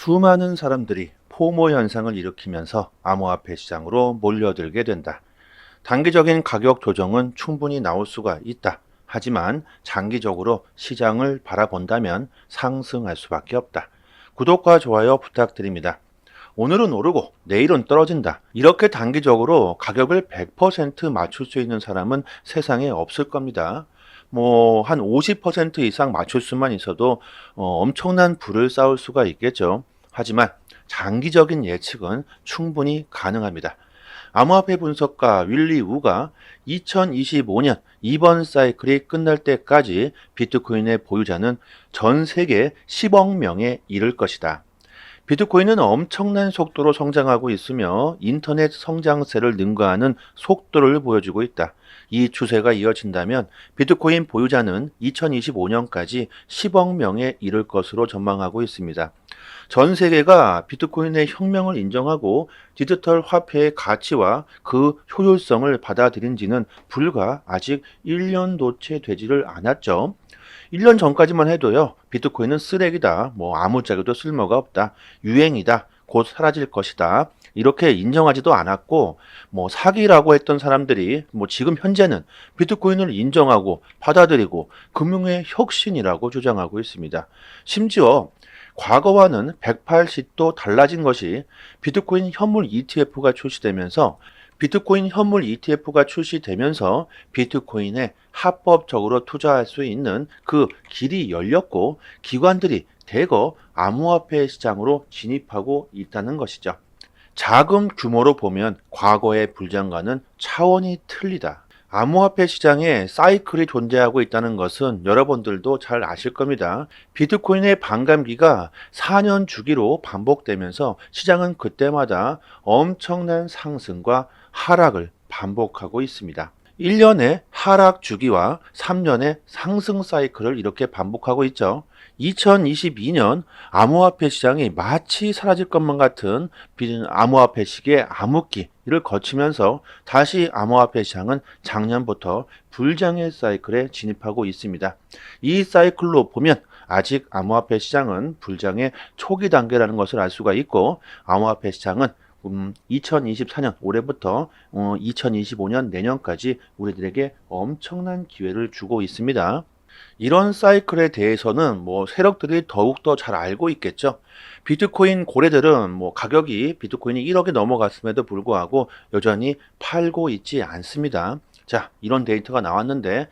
수많은 사람들이 포모 현상을 일으키면서 암호화폐 시장으로 몰려들게 된다. 단기적인 가격 조정은 충분히 나올 수가 있다. 하지만 장기적으로 시장을 바라본다면 상승할 수밖에 없다. 구독과 좋아요 부탁드립니다. 오늘은 오르고 내일은 떨어진다. 이렇게 단기적으로 가격을 100% 맞출 수 있는 사람은 세상에 없을 겁니다. 한 50% 이상 맞출 수만 있어도 엄청난 부를 쌓을 수가 있겠죠. 하지만 장기적인 예측은 충분히 가능합니다. 암호화폐 분석가 윌리 우가 2025년 이번 사이클이 끝날 때까지 비트코인의 보유자는 전 세계 10억 명에 이를 것이다. 비트코인은 엄청난 속도로 성장하고 있으며 인터넷 성장세를 능가하는 속도를 보여주고 있다. 이 추세가 이어진다면 비트코인 보유자는 2025년까지 10억 명에 이를 것으로 전망하고 있습니다. 전 세계가 비트코인의 혁명을 인정하고 디지털 화폐의 가치와 그 효율성을 받아들인 지는 불과 아직 1년도 채 되지를 않았죠. 1년 전까지만 해도요, 비트코인은 쓰레기다, 아무짝에도 쓸모가 없다, 유행이다, 곧 사라질 것이다, 이렇게 인정하지도 않았고, 사기라고 했던 사람들이 지금 현재는 비트코인을 인정하고 받아들이고 금융의 혁신이라고 주장하고 있습니다. 심지어 과거와는 180도 달라진 것이 비트코인 현물 ETF가 출시되면서 비트코인에 합법적으로 투자할 수 있는 그 길이 열렸고 기관들이 대거 암호화폐 시장으로 진입하고 있다는 것이죠. 자금 규모로 보면 과거의 불장과는 차원이 틀리다. 암호화폐 시장에 사이클이 존재하고 있다는 것은 여러분들도 잘 아실 겁니다. 비트코인의 반감기가 4년 주기로 반복되면서 시장은 그때마다 엄청난 상승과 하락을 반복하고 있습니다. 1년의 하락 주기와 3년의 상승 사이클을 이렇게 반복하고 있죠. 2022년 암호화폐 시장이 마치 사라질 것만 같은 암호화폐 시기의 암흑기를 거치면서 다시 암호화폐 시장은 작년부터 불장의 사이클에 진입하고 있습니다. 이 사이클로 보면 아직 암호화폐 시장은 불장의 초기 단계라는 것을 알 수가 있고, 암호화폐 시장은 2024년 올해부터 2025년 내년까지 우리들에게 엄청난 기회를 주고 있습니다. 이런 사이클에 대해서는 세력들이 더욱더 잘 알고 있겠죠. 비트코인 고래들은 가격이 비트코인이 1억이 넘어갔음에도 불구하고 여전히 팔고 있지 않습니다. 자, 이런 데이터가 나왔는데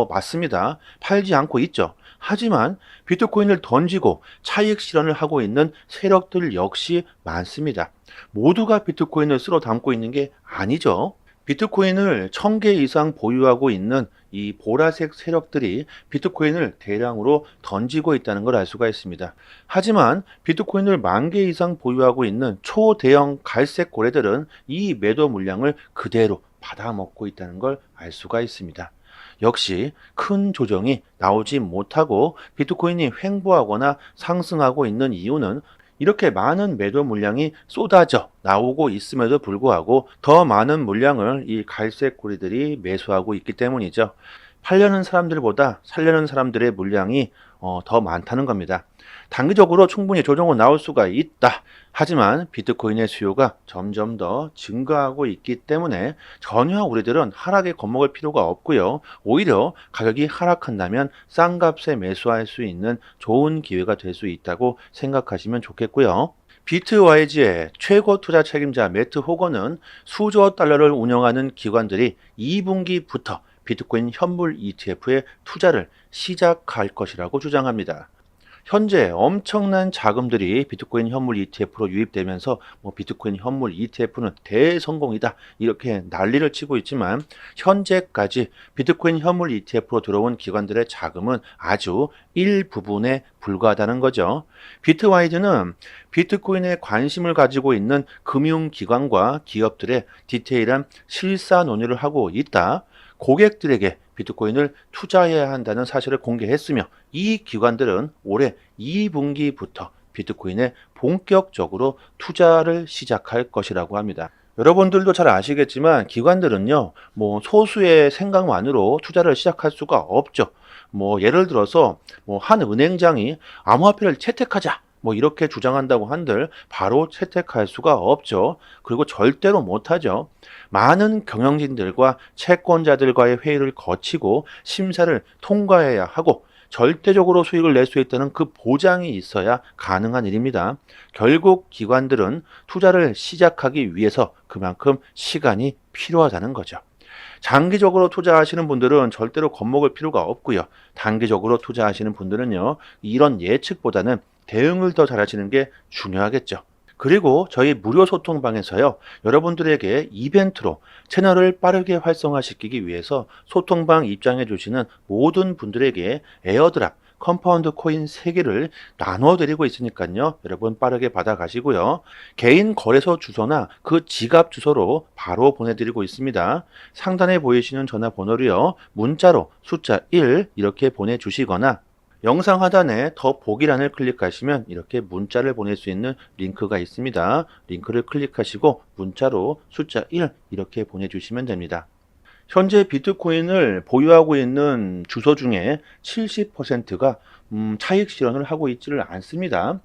맞습니다. 팔지 않고 있죠. 하지만 비트코인을 던지고 차익 실현을 하고 있는 세력들 역시 많습니다. 모두가 비트코인을 쓸어 담고 있는 게 아니죠. 비트코인을 1000개 이상 보유하고 있는 이 보라색 세력들이 비트코인을 대량으로 던지고 있다는 걸 알 수가 있습니다. 하지만 비트코인을 10,000개 이상 보유하고 있는 초대형 갈색 고래들은 이 매도 물량을 그대로 받아먹고 있다는 걸 알 수가 있습니다. 역시 큰 조정이 나오지 못하고 비트코인이 횡보하거나 상승하고 있는 이유는 이렇게 많은 매도 물량이 쏟아져 나오고 있음에도 불구하고 더 많은 물량을 이 갈색 고리들이 매수하고 있기 때문이죠. 팔려는 사람들보다 살려는 사람들의 물량이 더 많다는 겁니다. 단기적으로 충분히 조정은 나올 수가 있다. 하지만 비트코인의 수요가 점점 더 증가하고 있기 때문에 전혀 우리들은 하락에 겁먹을 필요가 없고요. 오히려 가격이 하락한다면 싼 값에 매수할 수 있는 좋은 기회가 될 수 있다고 생각하시면 좋겠고요. 비트와이즈의 최고 투자 책임자 매트 호거는 수조 달러를 운영하는 기관들이 2분기부터 비트코인 현물 ETF에 투자를 시작할 것이라고 주장합니다. 현재 엄청난 자금들이 비트코인 현물 ETF로 유입되면서 비트코인 현물 ETF는 대성공이다 이렇게 난리를 치고 있지만, 현재까지 비트코인 현물 ETF로 들어온 기관들의 자금은 아주 일부분에 불과하다는 거죠. 비트와이즈는 비트코인에 관심을 가지고 있는 금융기관과 기업들의 디테일한 실사 논의를 하고 있다. 고객들에게 비트코인을 투자해야 한다는 사실을 공개했으며, 이 기관들은 올해 2분기부터 비트코인에 본격적으로 투자를 시작할 것이라고 합니다. 여러분들도 잘 아시겠지만 기관들은요, 소수의 생각만으로 투자를 시작할 수가 없죠. 예를 들어서 한 은행장이 암호화폐를 채택하자 뭐 이렇게 주장한다고 한들 바로 채택할 수가 없죠. 그리고 절대로 못하죠. 많은 경영진들과 채권자들과의 회의를 거치고 심사를 통과해야 하고 절대적으로 수익을 낼 수 있다는 그 보장이 있어야 가능한 일입니다. 결국 기관들은 투자를 시작하기 위해서 그만큼 시간이 필요하다는 거죠. 장기적으로 투자하시는 분들은 절대로 겁먹을 필요가 없고요. 단기적으로 투자하시는 분들은요, 이런 예측보다는 대응을 더 잘하시는 게 중요하겠죠. 그리고 저희 무료 소통방에서요, 여러분들에게 이벤트로 채널을 빠르게 활성화시키기 위해서 소통방 입장해 주시는 모든 분들에게 에어드랍, 컴파운드 코인 3개를 나눠 드리고 있으니까요. 여러분 빠르게 받아 가시고요. 개인 거래소 주소나 그 지갑 주소로 바로 보내드리고 있습니다. 상단에 보이시는 전화번호로요. 문자로 숫자 1 이렇게 보내주시거나 영상 하단에 더 보기란을 클릭하시면 이렇게 문자를 보낼 수 있는 링크가 있습니다. 링크를 클릭하시고 문자로 숫자 1 이렇게 보내주시면 됩니다. 현재 비트코인을 보유하고 있는 주소 중에 70%가 차익 실현을 하고 있지를 않습니다.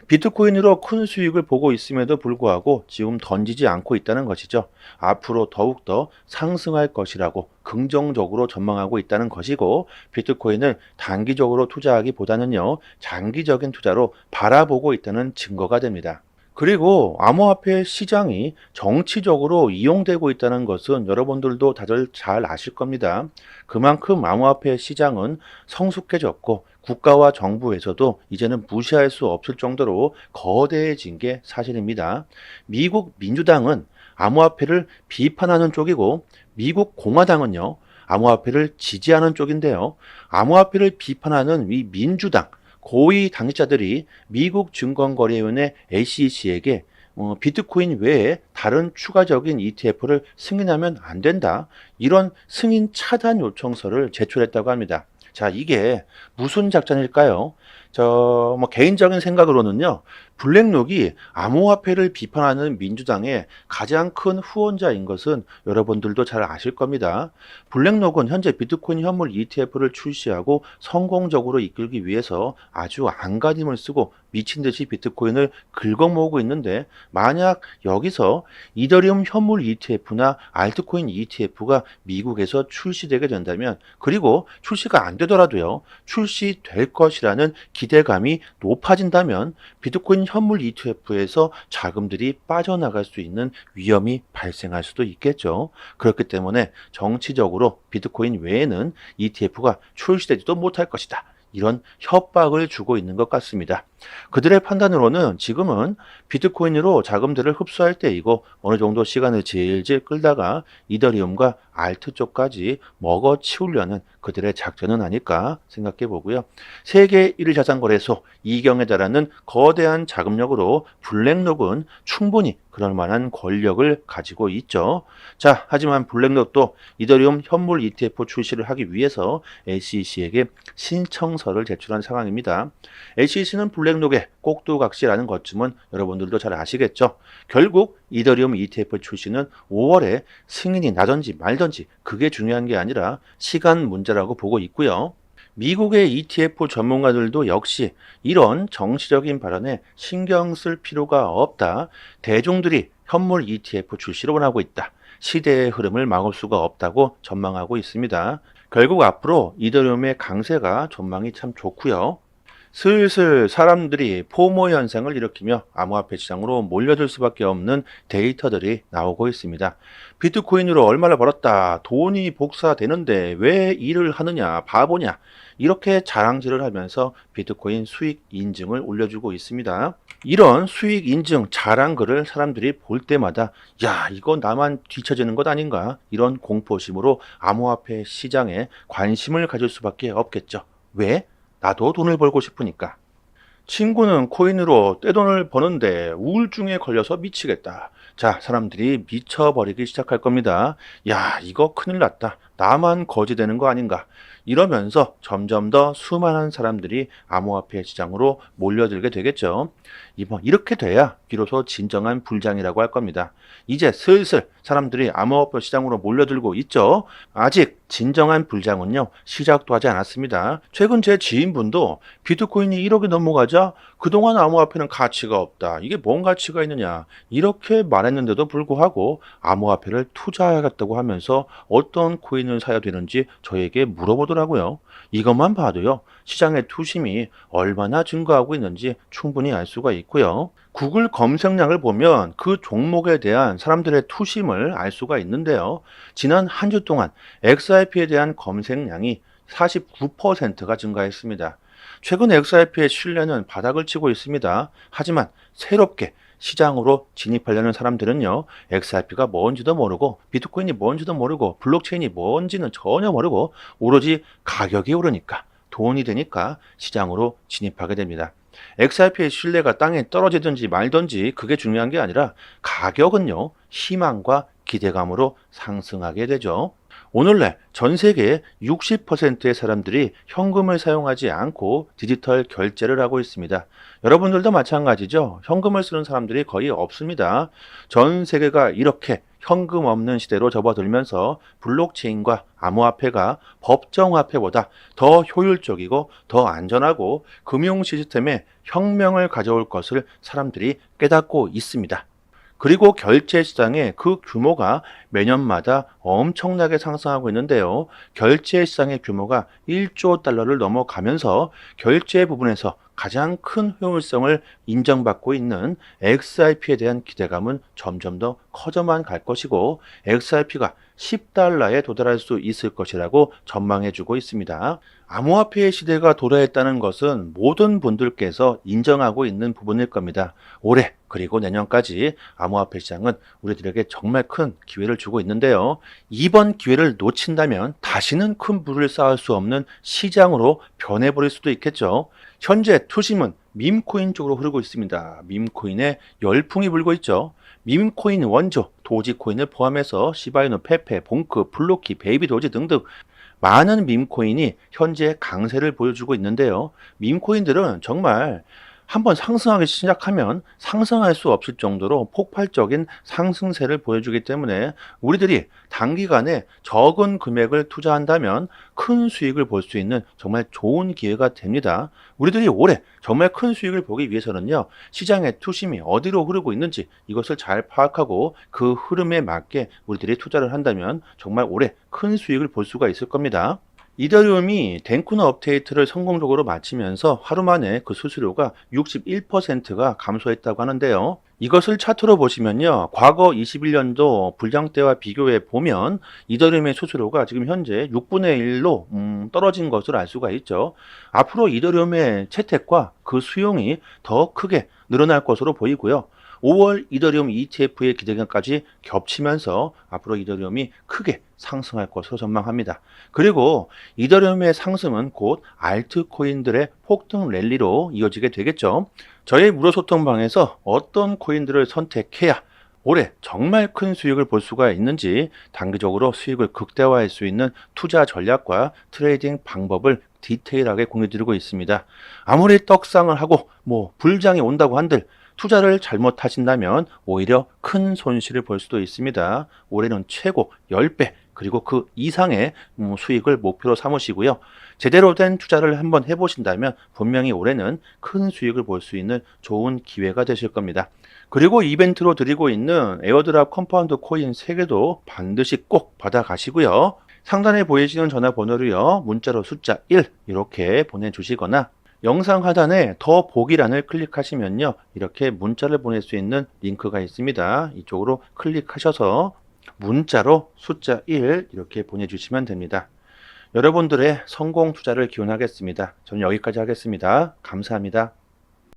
비트코인으로 큰 수익을 보고 있음에도 불구하고 지금 던지지 않고 있다는 것이죠. 앞으로 더욱더 상승할 것이라고 긍정적으로 전망하고 있다는 것이고, 비트코인을 단기적으로 투자하기보다는요, 장기적인 투자로 바라보고 있다는 증거가 됩니다. 그리고 암호화폐 시장이 정치적으로 이용되고 있다는 것은 여러분들도 다들 잘 아실 겁니다. 그만큼 암호화폐 시장은 성숙해졌고 국가와 정부에서도 이제는 무시할 수 없을 정도로 거대해진 게 사실입니다. 미국 민주당은 암호화폐를 비판하는 쪽이고 미국 공화당은요, 암호화폐를 지지하는 쪽인데요. 암호화폐를 비판하는 이 민주당 고위 당직자들이 미국 증권거래위원회 SEC에게 비트코인 외에 다른 추가적인 ETF를 승인하면 안 된다, 이런 승인 차단 요청서를 제출했다고 합니다. 자, 이게 무슨 작전일까요? 개인적인 생각으로는요, 블랙록이 암호화폐를 비판하는 민주당의 가장 큰 후원자인 것은 여러분들도 잘 아실 겁니다. 블랙록은 현재 비트코인 현물 ETF를 출시하고 성공적으로 이끌기 위해서 아주 안간힘을 쓰고 미친 듯이 비트코인을 긁어모으고 있는데, 만약 여기서 이더리움 현물 ETF나 알트코인 ETF가 미국에서 출시되게 된다면, 그리고 출시가 안 되더라도요, 출시될 것이라는 기대감이 높아진다면 비트코인 현물 ETF에서 자금들이 빠져나갈 수 있는 위험이 발생할 수도 있겠죠. 그렇기 때문에 정치적으로 비트코인 외에는 ETF가 출시되지도 못할 것이다, 이런 협박을 주고 있는 것 같습니다. 그들의 판단으로는 지금은 비트코인으로 자금들을 흡수할 때이고 어느 정도 시간을 질질 끌다가 이더리움과 알트 쪽까지 먹어치우려는 그들의 작전은 아닐까 생각해 보고요. 세계 1위 자산거래소 이경에 달하는 거대한 자금력으로 블랙록은 충분히 그럴 만한 권력을 가지고 있죠. 자, 하지만 블랙록도 이더리움 현물 ETF 출시를 하기 위해서 SEC에게 신청서를 제출한 상황입니다. SEC는 블랙록의 꼭두각시라는 것쯤은 여러분들도 잘 아시겠죠. 결국 이더리움 ETF 출시는 5월에 승인이 나든지 말든지 그게 중요한 게 아니라 시간 문제라고 보고 있고요. 미국의 ETF 전문가들도 역시 이런 정치적인 발언에 신경 쓸 필요가 없다, 대중들이 현물 ETF 출시를 원하고 있다, 시대의 흐름을 막을 수가 없다고 전망하고 있습니다. 결국 앞으로 이더리움의 강세가 전망이 참 좋고요. 슬슬 사람들이 포모 현상을 일으키며 암호화폐 시장으로 몰려들 수밖에 없는 데이터들이 나오고 있습니다. 비트코인으로 얼마나 벌었다, 돈이 복사되는데 왜 일을 하느냐, 바보냐, 이렇게 자랑질을 하면서 비트코인 수익 인증을 올려주고 있습니다. 이런 수익 인증 자랑글을 사람들이 볼 때마다 야, 이거 나만 뒤처지는 것 아닌가, 이런 공포심으로 암호화폐 시장에 관심을 가질 수밖에 없겠죠. 왜? 나도 돈을 벌고 싶으니까. 친구는 코인으로 떼돈을 버는데 우울증에 걸려서 미치겠다. 자, 사람들이 미쳐버리기 시작할 겁니다. 야, 이거 큰일 났다, 나만 거지 되는 거 아닌가, 이러면서 점점 더 수많은 사람들이 암호화폐 시장으로 몰려들게 되겠죠. 이렇게 돼야 비로소 진정한 불장이라고 할 겁니다. 이제 슬슬 사람들이 암호화폐 시장으로 몰려들고 있죠. 아직 진정한 불장은요, 시작도 하지 않았습니다. 최근 제 지인분도 비트코인이 1억이 넘어가자 그동안 암호화폐는 가치가 없다. 이게 뭔 가치가 있느냐. 이렇게 말했는데도 불구하고 암호화폐를 투자해야겠다고 하면서 어떤 코인을 사야 되는지 저에게 물어보더라고요. 이것만 봐도요, 시장의 투심이 얼마나 증가하고 있는지 충분히 알 수가 있고요. 구글 검색량을 보면 그 종목에 대한 사람들의 투심을 알 수가 있는데요. 지난 한 주 동안 XRP에 대한 검색량이 49%가 증가했습니다. 최근 XRP의 신뢰는 바닥을 치고 있습니다. 하지만 새롭게 시장으로 진입하려는 사람들은요, XRP가 뭔지도 모르고, 비트코인이 뭔지도 모르고, 블록체인이 뭔지는 전혀 모르고, 오로지 가격이 오르니까, 돈이 되니까 시장으로 진입하게 됩니다. XRP의 신뢰가 땅에 떨어지든지 말든지 그게 중요한 게 아니라 가격은요, 희망과 기대감으로 상승하게 되죠. 오늘날 전 세계 60%의 사람들이 현금을 사용하지 않고 디지털 결제를 하고 있습니다. 여러분들도 마찬가지죠. 현금을 쓰는 사람들이 거의 없습니다. 전 세계가 이렇게 현금 없는 시대로 접어들면서 블록체인과 암호화폐가 법정화폐보다 더 효율적이고 더 안전하고 금융 시스템에 혁명을 가져올 것을 사람들이 깨닫고 있습니다. 그리고 결제 시장의 그 규모가 매년마다 엄청나게 상승하고 있는데요. 결제 시장의 규모가 1조 달러를 넘어가면서 결제 부분에서 가장 큰 효율성을 인정받고 있는 XRP에 대한 기대감은 점점 더 커져만 갈 것이고, XRP가 10달러에 도달할 수 있을 것이라고 전망해주고 있습니다. 암호화폐의 시대가 도래했다는 것은 모든 분들께서 인정하고 있는 부분일 겁니다. 올해 그리고 내년까지 암호화폐 시장은 우리들에게 정말 큰 기회를 주고 있는데요. 이번 기회를 놓친다면 다시는 큰 부를 쌓을 수 없는 시장으로 변해버릴 수도 있겠죠. 현재 투심은 밈코인 쪽으로 흐르고 있습니다. 밈코인에 열풍이 불고 있죠. 밈코인 원조, 도지코인을 포함해서 시바이누, 페페, 봉크, 블로키, 베이비 도지 등등 많은 밈코인이 현재 강세를 보여주고 있는데요. 밈코인들은 정말 한번 상승하기 시작하면 상승할 수 없을 정도로 폭발적인 상승세를 보여주기 때문에 우리들이 단기간에 적은 금액을 투자한다면 큰 수익을 볼 수 있는 정말 좋은 기회가 됩니다. 우리들이 올해 정말 큰 수익을 보기 위해서는요, 시장의 투심이 어디로 흐르고 있는지 이것을 잘 파악하고 그 흐름에 맞게 우리들이 투자를 한다면 정말 올해 큰 수익을 볼 수가 있을 겁니다. 이더리움이 덴쿠너 업데이트를 성공적으로 마치면서 하루 만에 그 수수료가 61%가 감소했다고 하는데요. 이것을 차트로 보시면요, 과거 21년도 불량 때와 비교해 보면 이더리움의 수수료가 지금 현재 6분의 1로 떨어진 것을 알 수가 있죠. 앞으로 이더리움의 채택과 그 수용이 더 크게 늘어날 것으로 보이고요. 5월 이더리움 ETF의 기대감까지 겹치면서 앞으로 이더리움이 크게 상승할 것으로 전망합니다. 그리고 이더리움의 상승은 곧 알트코인들의 폭등 랠리로 이어지게 되겠죠. 저의 무료 소통방에서 어떤 코인들을 선택해야 올해 정말 큰 수익을 볼 수가 있는지, 단기적으로 수익을 극대화할 수 있는 투자 전략과 트레이딩 방법을 디테일하게 공유드리고 있습니다. 아무리 떡상을 하고 불장이 온다고 한들 투자를 잘못하신다면 오히려 큰 손실을 볼 수도 있습니다. 올해는 최고 10배 그리고 그 이상의 수익을 목표로 삼으시고요. 제대로 된 투자를 한번 해보신다면 분명히 올해는 큰 수익을 볼 수 있는 좋은 기회가 되실 겁니다. 그리고 이벤트로 드리고 있는 에어드랍 컴파운드 코인 3개도 반드시 꼭 받아가시고요. 상단에 보이시는 전화번호로요, 문자로 숫자 1 이렇게 보내주시거나 영상 하단에 더 보기란을 클릭하시면요, 이렇게 문자를 보낼 수 있는 링크가 있습니다. 이쪽으로 클릭하셔서 문자로 숫자 1 이렇게 보내주시면 됩니다. 여러분들의 성공 투자를 기원하겠습니다. 저는 여기까지 하겠습니다. 감사합니다.